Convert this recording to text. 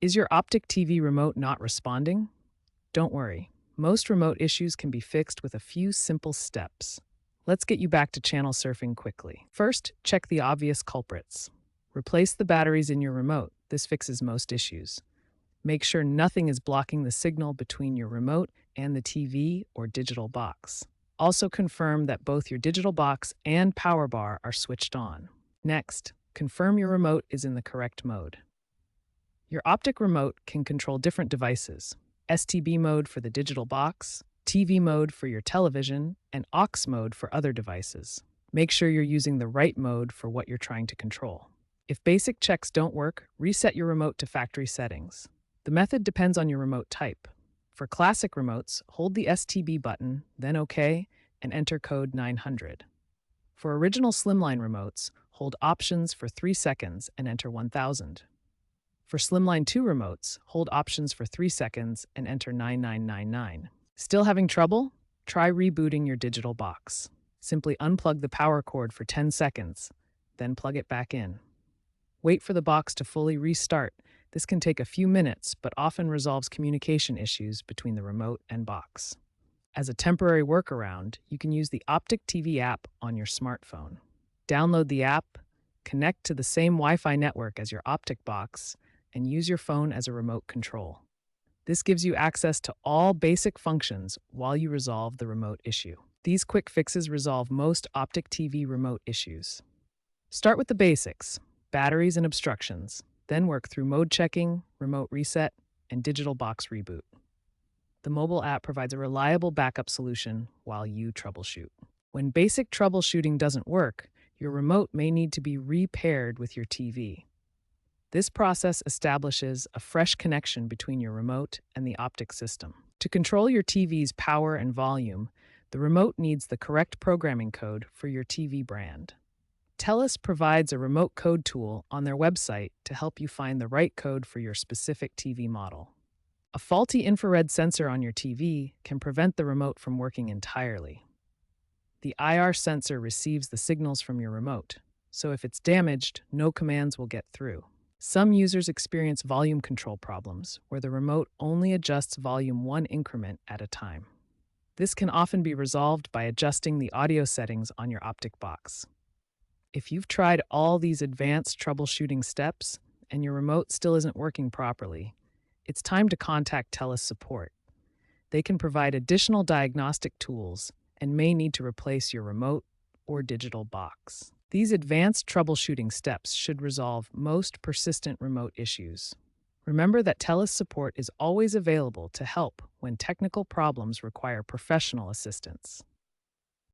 Is your Optik TV remote not responding? Don't worry. Most remote issues can be fixed with a few simple steps. Let's get you back to channel surfing quickly. First, check the obvious culprits. Replace the batteries in your remote. This fixes most issues. Make sure nothing is blocking the signal between your remote and the TV or digital box. Also confirm that both your digital box and power bar are switched on. Next, confirm your remote is in the correct mode. Your Optik remote can control different devices: STB mode for the digital box, TV mode for your television, and aux mode for other devices. Make sure you're using the right mode for what you're trying to control. If basic checks don't work, reset your remote to factory settings. The method depends on your remote type. For classic remotes, hold the STB button, then OK, and enter code 900. For original slimline remotes, hold Options for 3 seconds and enter 1000. For Slimline 2 remotes, hold Options for 3 seconds and enter 9999. Still having trouble? Try rebooting your digital box. Simply unplug the power cord for 10 seconds, then plug it back in. Wait for the box to fully restart. This can take a few minutes, but often resolves communication issues between the remote and box. As a temporary workaround, you can use the Optik TV app on your smartphone. Download the app, connect to the same Wi-Fi network as your Optik box, and use your phone as a remote control. This gives you access to all basic functions while you resolve the remote issue. These quick fixes resolve most Optik TV remote issues. Start with the basics: batteries and obstructions, then work through mode checking, remote reset, and digital box reboot. The mobile app provides a reliable backup solution while you troubleshoot. When basic troubleshooting doesn't work, your remote may need to be repaired with your TV. This process establishes a fresh connection between your remote and the Optik system. To control your TV's power and volume, the remote needs the correct programming code for your TV brand. TELUS provides a remote code tool on their website to help you find the right code for your specific TV model. A faulty infrared sensor on your TV can prevent the remote from working entirely. The IR sensor receives the signals from your remote, so if it's damaged, no commands will get through. Some users experience volume control problems, where the remote only adjusts volume one increment at a time. This can often be resolved by adjusting the audio settings on your Optik box. If you've tried all these advanced troubleshooting steps and your remote still isn't working properly, it's time to contact TELUS support. They can provide additional diagnostic tools and may need to replace your remote or digital box. These advanced troubleshooting steps should resolve most persistent remote issues. Remember that TELUS support is always available to help when technical problems require professional assistance.